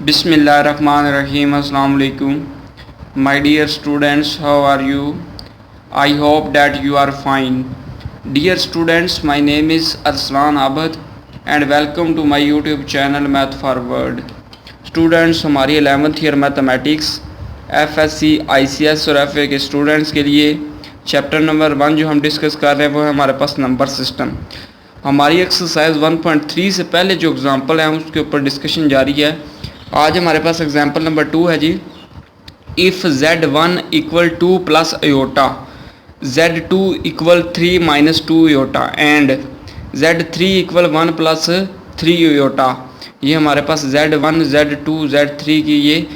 Bismillahirrahmanirrahim. Assalamu alaikum. My dear students, how are you? I hope that you are fine. Dear students, my name is Arslan Abad and welcome to my YouTube channel Math Forward. Students, हमारी 11th year mathematics FSC ICS और FA के students के लिए chapter number 1 जो हम discuss कर रहे हैं वो है हमारे पास नंबर सिस्टम। हमारी एक्सरसाइज 1.3 से पहले जो एग्जांपल है उसके ऊपर डिस्कशन जारी है। आज हमारे पास एग्जांपल नंबर 2 है जी। If Z1 equal 2 plus iota, Z2 equal 3 minus 2 iota and Z3 equal 1 plus 3 iota. ये हमारे पास Z1, Z2, Z3 की ये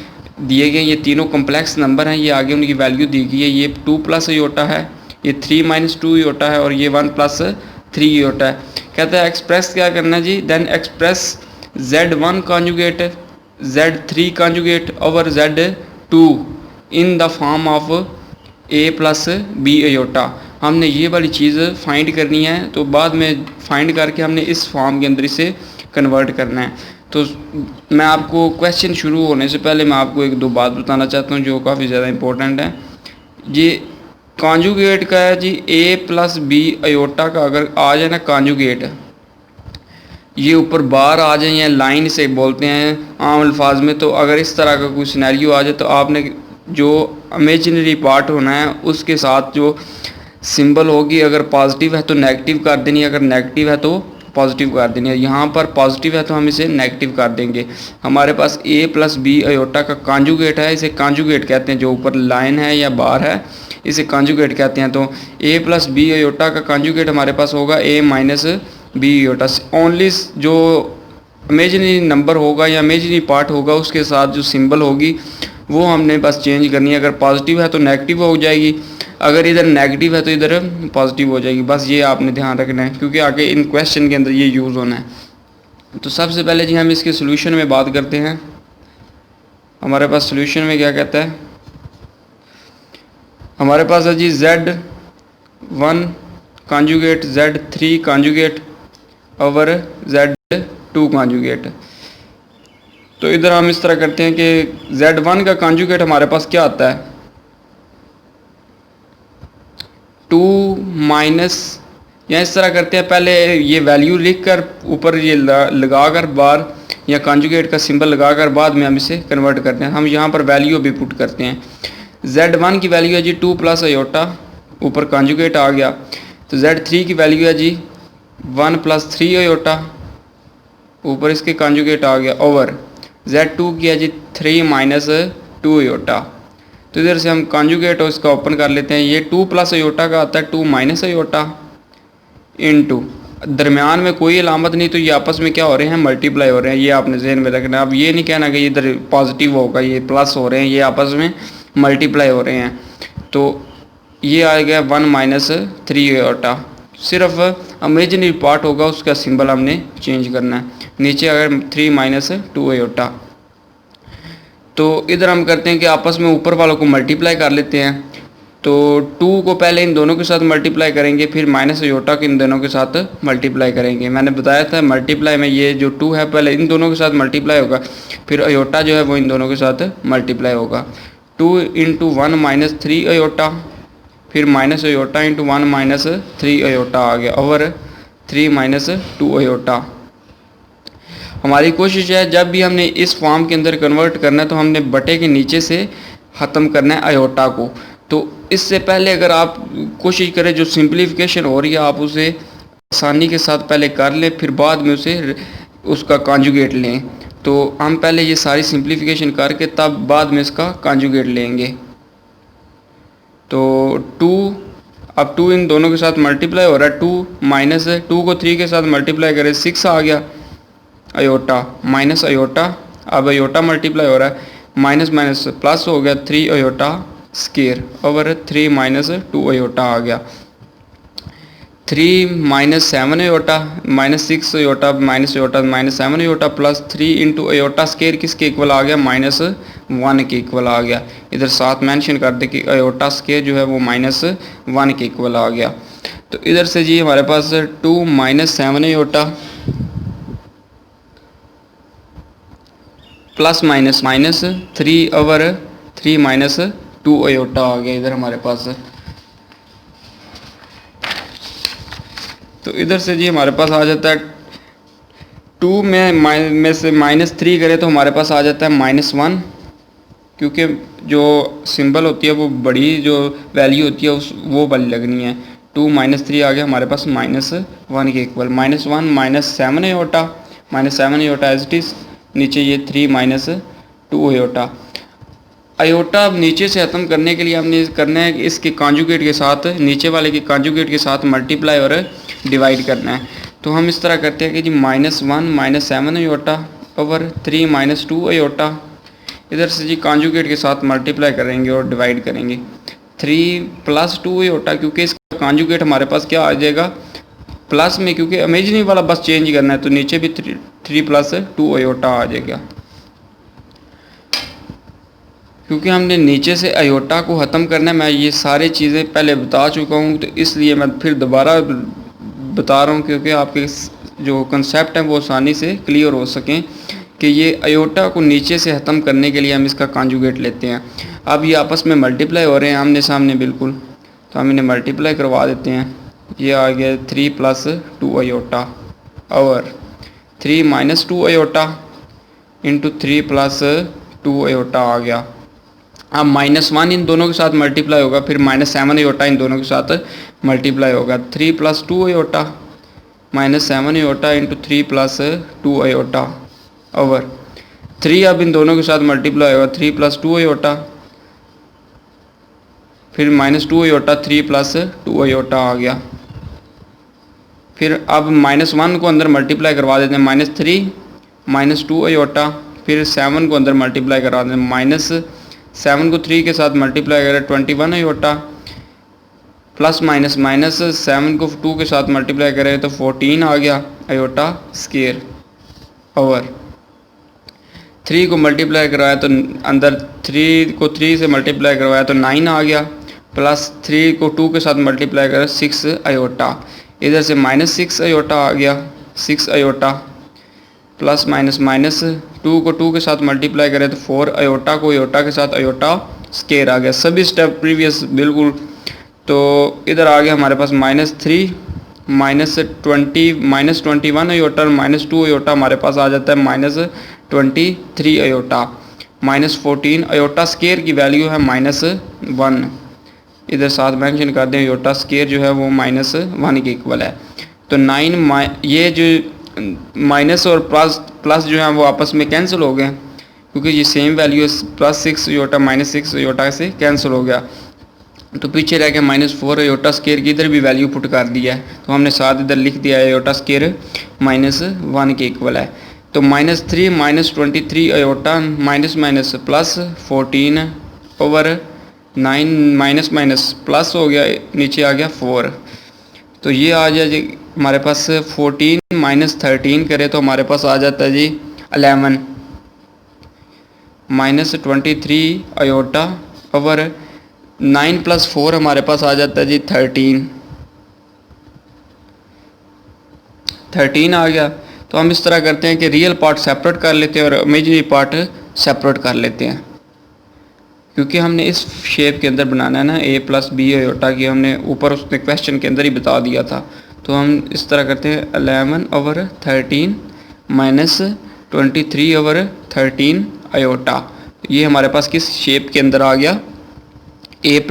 दिए गए, ये तीनों कम्प्लेक्स नंबर हैं। ये आगे उनकी वैल्यू दी गई है। ये 2 प्लस अयोटा है, ये 3 माइनस 2 अयोटा है और ये 1 प्लस 3 अयोटा है। कहता है एक्सप्रेस क्या करना है जी, then express Z1 conjugate Z3 conjugate over Z2 in the form of A plus B iota. हमने ये वाली चीज़ फाइंड करनी है, तो बाद में फाइंड करके हमने इस फॉर्म के अंदर इसे कन्वर्ट करना है। तो मैं आपको क्वेश्चन शुरू होने से पहले मैं आपको एक दो बात बताना चाहता हूँ जो काफ़ी ज़्यादा इम्पोर्टेंट है। ये कॉन्जुगेट का है जी, A प्लस B अयोटा का अगर आ जाए ना कॉन्जुगेट, ये ऊपर बार आ जाए या लाइन से बोलते हैं आम अल्फाज में, तो अगर इस तरह का कोई सिनेरियो आ जाए तो आपने जो इमेजिनरी पार्ट होना है उसके साथ जो सिंबल होगी, अगर पॉजिटिव है तो नेगेटिव कर देनी, अगर नेगेटिव है तो पॉजिटिव कर देनी है। यहाँ पर पॉजिटिव है तो हम इसे नेगेटिव कर देंगे। हमारे पास A प्लस B अयोटा का कॉन्जुगेट है, इसे कॉन्जुगेट कहते हैं। जो ऊपर लाइन है या बार है इसे कॉन्जुगेट कहते हैं। तो A प्लस B अयोटा का कॉन्जुगेट हमारे पास होगा A minus B iota. Only जो इमेजिनरी नंबर होगा या इमेजिनरी पार्ट होगा उसके साथ जो सिंबल होगी वो हमने बस चेंज करनी है। अगर पॉजिटिव है तो नेगेटिव हो जाएगी, अगर इधर नेगेटिव है तो इधर पॉजिटिव हो जाएगी। बस ये आपने ध्यान रखना है क्योंकि आगे इन क्वेश्चन के अंदर ये यूज़ होना है। तो सबसे पहले जी हम इसके सोल्यूशन में बात करते हैं। हमारे पास सोल्यूशन में क्या कहता है, हमारे पास है जी Z1 conjugate Z3 conjugate over Z2 conjugate. तो इधर हम इस तरह करते हैं कि Z1 का कॉन्जुगेट हमारे पास क्या आता है, 2 माइनस, या इस तरह करते हैं पहले ये वैल्यू लिख कर ऊपर ये लगा कर बार या कॉन्जुगेट का सिंबल लगा कर बाद में हम इसे कन्वर्ट करते हैं। हम यहाँ पर वैल्यू भी पुट करते हैं। Z1 की वैल्यू है जी 2 प्लस अयोटा, ऊपर कॉन्जुगेट आ गया। तो Z3 की वैल्यू है जी 1 प्लस 3 अयोटा, ऊपर इसके कॉन्जुगेट आ गया, ओवर Z2 की है जी 3 माइनस 2 अयोटा। तो इधर से हम कॉन्जुगेट और इसका ओपन कर लेते हैं। ये 2 प्लस अयोटा का आता है 2 माइनस अयोटा इनटू, दरमियान में कोई अलामत नहीं, तो ये आपस में क्या हो रहे हैं, मल्टीप्लाई हो रहे हैं। ये आपने जहन में रखना है। अब ये नहीं कहना कि इधर पॉजिटिव होगा, ये प्लस हो रहे हैं, ये आपस में मल्टीप्लाई हो रहे हैं। तो ये आ गया 1 माइनस 3 अयोटा। सिर्फ इमेजिनरी पार्ट होगा उसका सिंबल हमने चेंज करना है। नीचे अगर 3 माइनस 2 अयोटा, तो इधर हम करते हैं कि आपस में ऊपर वालों को मल्टीप्लाई कर लेते हैं। तो 2 को पहले इन दोनों के साथ मल्टीप्लाई करेंगे, फिर माइनस अयोटा को इन दोनों के साथ मल्टीप्लाई करेंगे। मैंने बताया था मल्टीप्लाई में ये जो 2 है पहले इन दोनों के साथ मल्टीप्लाई होगा, फिर अयोटा जो है वो इन दोनों के साथ मल्टीप्लाई होगा। 2 इंटू 1 माइनस 3 अयोटा, फिर minus iota into 1 minus 3 iota आ गया, ओवर 3 माइनस 2 अयोटा। हमारी कोशिश है जब भी हमने इस फॉर्म के अंदर कन्वर्ट करना है तो हमने बटे के नीचे से ख़त्म करना है अयोटा को। तो इससे पहले अगर आप कोशिश करें जो सिंप्लीफिकेशन हो रही है आप उसे आसानी के साथ पहले कर लें, फिर बाद में उसे उसका कॉन्जुगेट लें। तो हम पहले ये सारी सिंप्लीफिकेशन करके तब बाद में इसका कॉन्जुगेट लेंगे। तो 2, अब 2 इन दोनों के साथ मल्टीप्लाई हो रहा है, 2 माइनस 2 को 3 के साथ मल्टीप्लाई करें 6 आ गया अयोटा, माइनस अयोटा, अब अयोटा मल्टीप्लाई हो रहा है, माइनस माइनस प्लस हो गया 3 iota square, over 3 minus 2 iota आ गया। 3 minus 7 iota, minus 6 iota, minus iota minus 7 iota plus 3 into iota square किसके इक्वल आ गया, माइनस 1 के इक्वल आ गया। इधर साथ मेंशन कर दे कि अयोटा स्केयर जो है वो माइनस 1 के इक्वल आ गया। तो इधर से जी हमारे पास 2 minus 7 iota plus minus minus 3/3 minus 2 iota आ गया इधर हमारे पास। तो इधर से जी हमारे पास आ जाता है 2 में से -3 करें तो हमारे पास आ जाता है -1, क्योंकि जो सिंबल होती है वो बड़ी जो वैल्यू होती है उस वो वाली लगनी है। 2 -3 आ गया हमारे पास -1 के equal. -1 -7 iota, -7 iota as it is, नीचे ये 3 - 2 आयोटा। आयोटा नीचे से ख़त्म करने के लिए हमने करना है कि इसके कॉन्जुगेट के साथ, नीचे वाले के कॉन्जुगेट के साथ मल्टीप्लाई और डिवाइड करना है। तो हम इस तरह करते हैं कि जी -1 -7 आयोटा ओवर 3 - 2 आयोटा, इधर से जी कॉन्जुगेट के साथ मल्टीप्लाई करेंगे और डिवाइड करेंगे। 3 + 2 आयोटा, क्योंकि इसका कॉन्जुगेट हमारे पास क्या आ जाएगा प्लस में, क्योंकि इमेजिनरी वाला बस चेंज करना है तो नीचे भी 3 + 2 आयोटा आ जाएगा। क्योंकि हमने नीचे से आयोटा को ख़त्म करना है, मैं ये सारी चीज़ें पहले बता चुका हूँ, तो इसलिए मैं फिर दोबारा बता रहा हूँ क्योंकि आपके जो कंसेप्ट हैं वो आसानी से क्लियर हो सकें कि ये आयोटा को नीचे से ख़त्म करने के लिए हम इसका कॉन्जुगेट लेते हैं। अब ये आपस में मल्टीप्लाई हो रहे हैं आमने सामने बिल्कुल, तो हम इन्हें मल्टीप्लाई करवा देते हैं। ये आ गया 3 + 2 आयोटा और 3 - 2 आयोटा इंटू 3 + 2 आयोटा आ गया। अब -1 इन दोनों के साथ मल्टीप्लाई होगा, फिर -7 आयोटा इन दोनों के साथ मल्टीप्लाई होगा। 3 + 2 iota -7 iota into 3 + 2 iota over 3, अब इन दोनों के साथ मल्टीप्लाई होगा 3 + 2 आयोटा, फिर -2 आयोटा 3 + 2 आयोटा आ गया। फिर अब -1 को अंदर मल्टीप्लाई करवा देते हैं, -3 - 2 आयोटा, फिर 7 को अंदर मल्टीप्लाई करवा देते हैं, -7 को 3 के साथ मल्टीप्लाई करें 21 आयोटा, प्लस माइनस माइनस 7 को 2 के साथ मल्टीप्लाई करें तो 14 आ गया आयोटा स्केयर ओवर 3 को मल्टीप्लाई करवाया तो अंदर 3 को 3 से मल्टीप्लाई करवाया तो 9 आ गया, प्लस 3 को 2 के साथ मल्टीप्लाई करें 6 आयोटा, इधर से -6 आयोटा आ गया 6 आयोटा, प्लस माइनस माइनस 2 को 2 के साथ मल्टीप्लाई करें तो 4 आयोटा को आयोटा के साथ आयोटा स्केयर आ गया। सभी स्टेप प्रीवियस बिल्कुल। तो इधर आ गया हमारे पास -3 -21 आयोटा, -2 आयोटा हमारे पास आ जाता है -23 आयोटा, -14 आयोटा स्केयर की वैल्यू है -1, इधर साथ मेंशन कर दें आयोटा स्केयर जो है वो -1 के इक्वल है। तो 9 ये जो माइनस और प्लस जो है वो आपस में कैंसिल हो गए क्योंकि ये सेम वैल्यू +6 आयोटा -6 आयोटा से कैंसिल हो गया, तो पीछे रह गया -4 आयोटा स्केयर की, इधर भी वैल्यू पुट कर दिया है तो हमने साथ इधर लिख दिया है आयोटा स्केयर -1 के इक्वल है। तो -3 -23 iota minus minus plus 14 over 9 minus minus plus हो गया, नीचे आ गया 4। तो ये आ जाए हमारे पास 14 -13 करें तो हमारे पास आ जाता है जी 11 -23 आयोटा ओवर 9 + 4 हमारे पास आ जाता है जी 13 आ गया। तो हम इस तरह करते हैं कि रियल पार्ट सेपरेट कर लेते हैं और इमेजिनरी पार्ट सेपरेट कर लेते हैं, क्योंकि हमने इस शेप के अंदर बनाना है ना a + b आयोटा की, हमने ऊपर उसने क्वेश्चन के अंदर ही बता दिया था। तो हम इस तरह करते हैं 11/13 -23/13 आयोटा, ये हमारे पास किस शेप के अंदर आ गया a +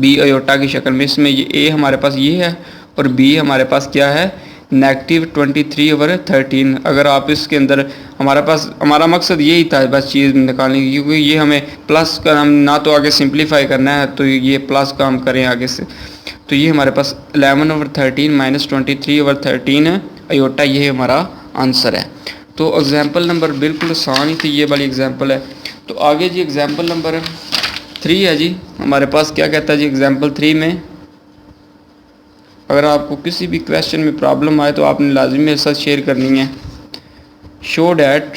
b आयोटा की शक्ल में। इसमें ये a हमारे पास ये है और b हमारे पास क्या है -23/13। अगर आप इसके अंदर हमारा मकसद यही था बस चीज़ निकालने की, क्योंकि ये हमें प्लस का हम ना तो आगे सिंप्लीफाई करना है तो ये प्लस का हम करें आगे से। तो ये हमारे पास 11/13 -23/13 आयोटा, ये हमारा आंसर है। तो एग्जाम्पल नंबर बिल्कुल आसान ही थी, ये वाली एग्जाम्पल है। तो आगे जी एग्जाम्पल नंबर 3 है जी हमारे पास, क्या कहता है जी एग्जाम्पल 3 में, अगर आपको किसी भी क्वेश्चन में प्रॉब्लम आए तो आपने लाजमी मेरे साथ शेयर करनी है। Show that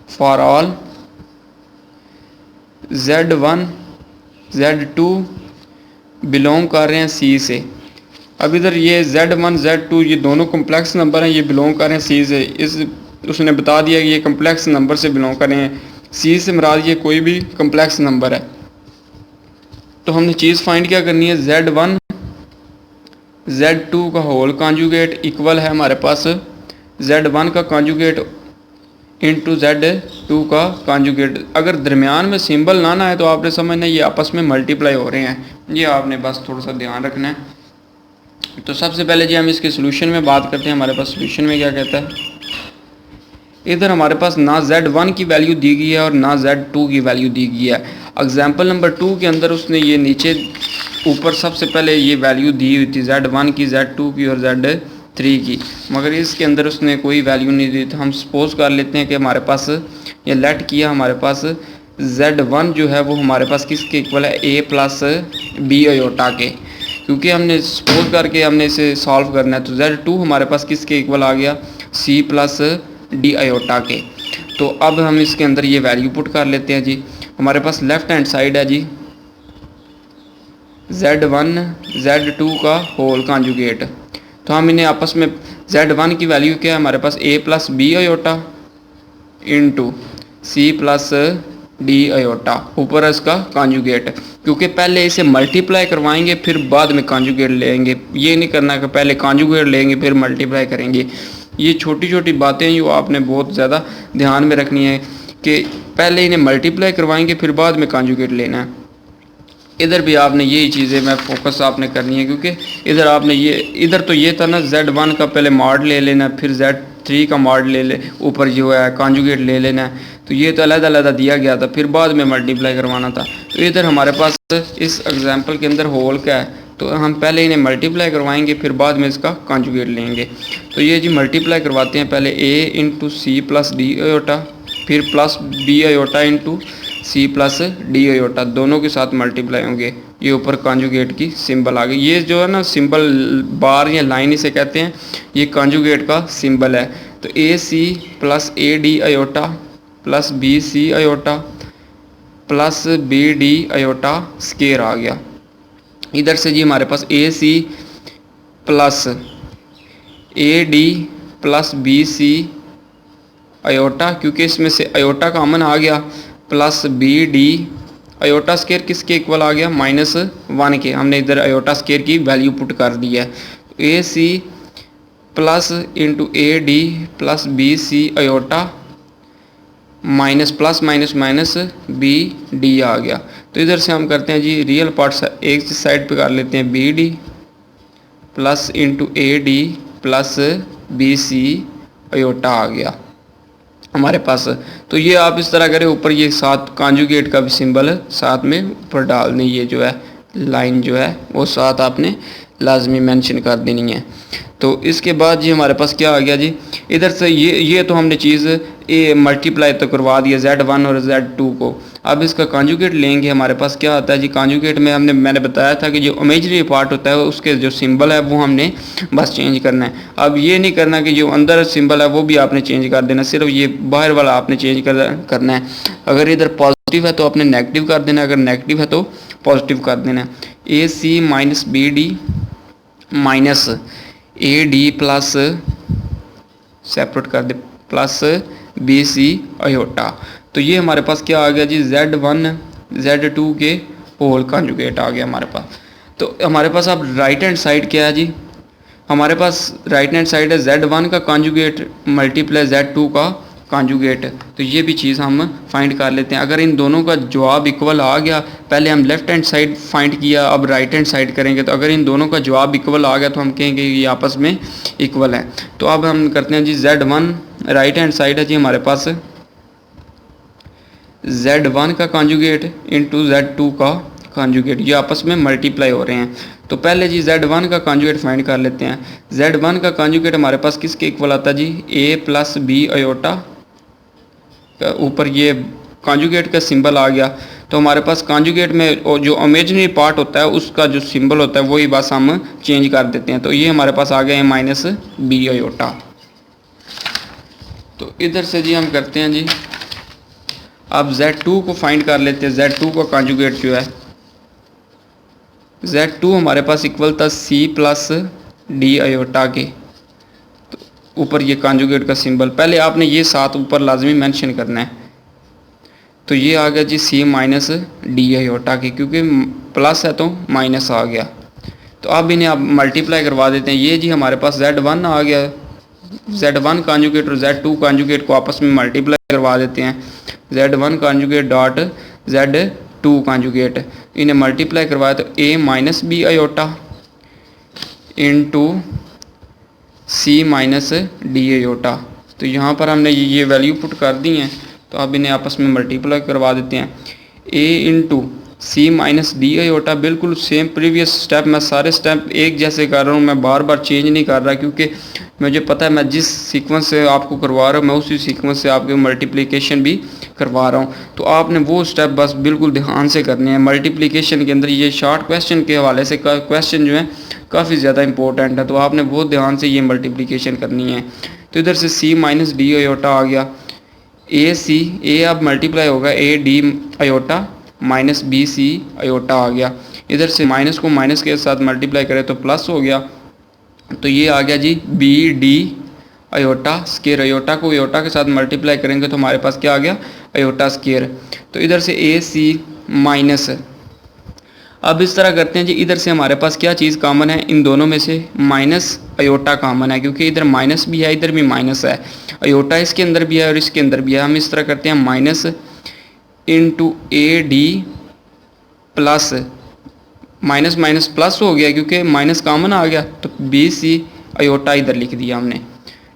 for all Z1 Z2 belong कर रहे हैं C से। अब इधर ये Z1 Z2 ये दोनों कॉम्प्लेक्स नंबर हैं, ये बिलोंग कर रहे हैं C से। इस उसने बता दिया कि ये कम्प्लेक्स नंबर से बिलोंग कर रहे हैं। सी से मुराद ये कोई भी कम्प्लेक्स नंबर है। तो हमने चीज़ फाइंड क्या करनी है, Z1 Z2 का होल कॉन्जुगेट इक्वल है हमारे पास Z1 का कॉन्जुगेट इंटू Z2 का कॉन्जुगेट। अगर दरमियान में सिंबल ना आए तो आपने समझना ये आपस में मल्टीप्लाई हो रहे हैं, ये आपने बस थोड़ा सा ध्यान रखना है। तो सबसे पहले जी हम इसके सोल्यूशन में बात करते हैं। हमारे पास सोल्यूशन में क्या कहता है, इधर हमारे पास ना Z1 की वैल्यू दी गई है और ना Z2 की वैल्यू दी गई है। एग्जाम्पल नंबर 2 के अंदर उसने ये नीचे ऊपर सबसे पहले ये वैल्यू दी हुई थी Z1 की, Z2 की और Z3 की, मगर इसके अंदर उसने कोई वैल्यू नहीं दी। तो हम सपोज कर लेते हैं कि हमारे पास ये लेट किया, हमारे पास Z1 जो है वो हमारे पास किसके इक्वल है, A प्लस B अयोटा के, क्योंकि हमने सपोज करके हमने इसे सॉल्व करना है। तो Z2 हमारे पास किसके इक्वल आ गया, C प्लस D अयोटा के। तो अब हम इसके अंदर ये वैल्यू पुट कर लेते हैं जी। हमारे पास लेफ्ट हैंड साइड है जी Z1 Z2 का होल कॉन्जुगेट। तो हम इन्हें आपस में Z1 की वैल्यू क्या है हमारे पास, A plus B iota into C plus D iota, ऊपर इसका कॉन्जुगेट, क्योंकि पहले इसे मल्टीप्लाई करवाएंगे फिर बाद में कॉन्जुगेट लेंगे। ये नहीं करना कि पहले कॉन्जुगेट लेंगे फिर मल्टीप्लाई करेंगे। ये छोटी छोटी बातें जो आपने बहुत ज़्यादा ध्यान में रखनी है कि पहले इन्हें मल्टीप्लाई करवाएंगे फिर बाद में कॉन्जुगेट लेना है। इधर भी आपने यही चीज़ें मैं फोकस आपने करनी है, क्योंकि इधर आपने ये इधर तो ये था ना Z1 का पहले मॉड ले लेना, फिर Z3 का मॉड ले ले, ऊपर जो है कॉन्जुगेट ले लेना है। तो ये तो अलग अलग दिया गया था, फिर बाद में मल्टीप्लाई करवाना था। तो इधर हमारे पास इस एग्जाम्पल के अंदर होल क्या है, तो हम पहले इन्हें मल्टीप्लाई करवाएंगे फिर बाद में इसका कॉन्जुगेट लेंगे। तो ये जी मल्टीप्लाई करवाते हैं, पहले A into C plus D iota, फिर plus B iota into C plus D iota, दोनों के साथ मल्टीप्लाई होंगे। ये ऊपर कॉन्जुगेट की सिंबल आ गई। ये जो है ना सिंबल बार या लाइन इसे कहते हैं, ये कॉन्जुगेट का सिंबल है। तो AC plus AD iota plus BC iota plus BD iota square आ गया। इधर से जी हमारे पास AC plus AD plus BC iota, क्योंकि इसमें से अयोटा कॉमन आ गया, प्लस BD अयोटा स्केयर किसके इक्वल आ गया, -1 के। हमने इधर अयोटा स्केयर की वैल्यू पुट कर दी है। AC plus into AD plus BC iota minus plus minus minus BD आ गया। तो इधर से हम करते हैं जी रियल पार्ट्स एक साइड पे कर लेते हैं, BD plus into AD plus BC iota आ गया हमारे पास। तो ये आप इस तरह करें, ऊपर ये साथ कॉन्जुगेट का भी सिंबल साथ में ऊपर डाल दें, ये जो है लाइन जो है वो साथ आपने लाजमी मेंशन कर देनी है। तो इसके बाद जी हमारे पास क्या आ गया जी, इधर से ये तो हमने चीज़ ए मल्टीप्लाई तो करवा दिया Z1 और Z2 को। अब इसका कॉन्जुगेट लेंगे, हमारे पास क्या आता है जी, कॉन्जुगेट में मैंने बताया था कि जो इमेजिनरी पार्ट होता है उसके जो सिंबल है वो हमने बस चेंज करना है। अब ये नहीं करना कि जो अंदर सिंबल है वो भी आपने चेंज कर देना, सिर्फ ये बाहर वाला आपने चेंज करना है। अगर इधर पॉजिटिव है तो आपने नेगेटिव कर देना, अगर नेगेटिव है तो पॉजिटिव कर देना। AC माइनस BD minus AD plus separate कर दे प्लस BC अयोटा। तो ये हमारे पास क्या आ गया जी, Z1 Z2 के होल कॉन्जुगेट आ गया हमारे पास। तो हमारे पास अब राइट हैंड साइड क्या है जी, हमारे पास राइट हैंड साइड है Z1 का कॉन्जुगेट मल्टीप्लाई Z2 का कॉन्जुगेट। तो ये भी चीज़ हम फाइंड कर लेते हैं। अगर इन दोनों का जवाब इक्वल आ गया, पहले हम लेफ्ट हैंड साइड फाइंड किया, अब राइट हैंड साइड करेंगे, तो अगर इन दोनों का जवाब इक्वल आ गया तो हम कहेंगे ये आपस में इक्वल है। तो अब हम करते हैं जी Z1 राइट हैंड साइड है जी हमारे पास Z1 का कॉन्जुगेट इंटू Z2 का कॉन्जुगेट, ये आपस में मल्टीप्लाई हो रहे हैं। तो पहले जी Z1 का कॉन्जुगेट फाइंड कर लेते हैं। Z1 का कॉन्जुगेट हमारे पास किसके इक्वल आता है जी, A प्लस B अयोटा, ऊपर ये कॉन्जुगेट का सिंबल आ गया। तो हमारे पास कॉन्जुगेट में जो इमेजिनरी पार्ट होता है उसका जो सिंबल होता है वही बस हम चेंज कर देते हैं। तो ये हमारे पास आ गया है -B अयोटा। तो इधर से जी हम करते हैं जी, अब Z2 को फाइंड कर लेते हैं। Z2 का कॉन्जुगेट जो है Z2 हमारे पास इक्वल था C प्लस D अयोटा के। तो ऊपर ये कॉन्जुगेट का सिंबल, पहले आपने ये 7 ऊपर लाजमी मेंशन करना है। तो ये आ गया जी C माइनस डी आयोटा की, क्योंकि प्लस है तो माइनस आ गया। तो अब इन्हें आप मल्टीप्लाई करवा देते हैं। ये जी हमारे पास Z1 आ गया, Z1 कॉन्जुगेट और Z2 कॉन्जुगेट को आपस में मल्टीप्लाई करवा देते हैं। Z1 conjugate dot Z2 conjugate, इन्हें मल्टीप्लाई करवाया तो A minus B iota into C minus D iota. तो यहाँ पर हमने ये वैल्यू पुट कर दी हैं, तो अब इन्हें आपस में मल्टीप्लाई करवा देते हैं। A into C minus D iota, बिल्कुल सेम प्रीवियस स्टेप, मैं सारे स्टेप एक जैसे कर रहा हूँ, मैं बार बार चेंज नहीं कर रहा, क्योंकि मुझे पता है मैं जिस सीक्वेंस से आपको करवा रहा हूँ मैं उसी सीक्वेंस से आपके मल्टीप्लिकेशन भी करवा रहा हूँ। तो आपने वो स्टेप बस बिल्कुल ध्यान से करने हैं। मल्टीप्लिकेशन के अंदर ये शॉर्ट क्वेश्चन के हवाले से क्वेश्चन जो है काफ़ी ज़्यादा इंपॉर्टेंट है, तो आपने बहुत ध्यान से ये मल्टीप्लिकेशन करनी है। तो इधर से C माइनस डी आयोटा आ गया, A अब मल्टीप्लाई होगा A D iota minus B C iota आ गया। इधर से माइनस को माइनस के साथ मल्टीप्लाई करें तो प्लस हो गया। तो ये आ गया जी B D iota square, iota को आयोटा के साथ मल्टीप्लाई करेंगे तो हमारे पास क्या आ गया, आयोटा स्केयर। तो इधर से AC माइनस, अब इस तरह करते हैं जी, इधर से हमारे पास क्या चीज़ कॉमन है, इन दोनों में से माइनस आयोटा कॉमन है, क्योंकि इधर माइनस भी है इधर भी माइनस है, आयोटा इसके अंदर भी है और इसके अंदर भी है। हम इस तरह करते हैं minus into AD plus, minus minus plus हो गया क्योंकि माइनस कॉमन आ गया, तो BC आयोटा इधर लिख दिया हमने,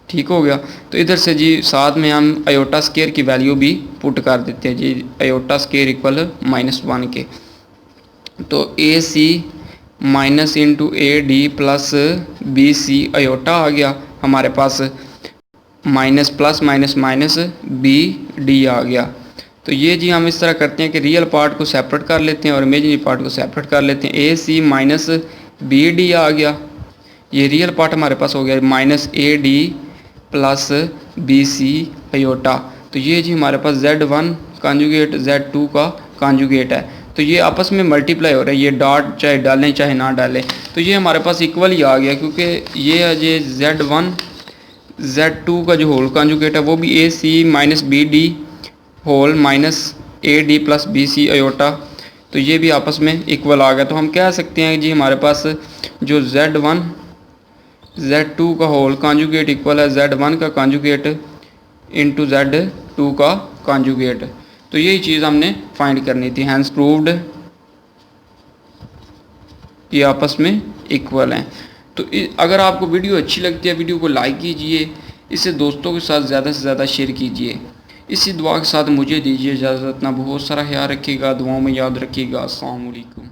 ठीक हो गया। तो इधर से जी साथ में हम आयोटा स्केयर की वैल्यू भी पुट कर देते हैं जी, आयोटा स्केयर इक्वल -1 के। तो AC minus into AD plus BC iota आ गया हमारे पास, minus plus minus minus BD आ गया। तो ये जी हम इस तरह करते हैं कि रियल पार्ट को सेपरेट कर लेते हैं और इमेजिनरी पार्ट को सेपरेट कर लेते हैं। AC माइनस BD आ गया, ये रियल पार्ट हमारे पास हो गया minus AD plus BC iota. तो ये जी हमारे पास Z1 कॉन्जुगेट Z2 का कॉन्जुगेट है, तो ये आपस में मल्टीप्लाई हो रहा है, ये डॉट चाहे डालें चाहे ना डालें, तो ये हमारे पास इक्वल ही आ गया, क्योंकि ये है जी Z1 Z2 का जो होल कॉन्जुगेट है वो भी AC माइनस BD whole minus AD plus BC iota, तो ये भी आपस में इक्वल आ गया। तो हम कह सकते हैं जी हमारे पास जो Z1 Z2 का होल कॉन्जुगेट इक्वल है Z1 का कॉन्जुगेट इंटू Z2 का कॉन्जुगेट। तो यही चीज़ हमने फाइंड करनी थी, हैंस प्रूव्ड ये आपस में इक्वल हैं। तो अगर आपको वीडियो अच्छी लगती है, वीडियो को लाइक कीजिए, इसे दोस्तों के साथ ज़्यादा से ज़्यादा शेयर कीजिए। इसी दुआ के साथ मुझे दीजिए इजाज़त, अपना बहुत सारा ख्याल रखिएगा, दुआओं में याद रखिएगा। अस्सलाम वालेकुम।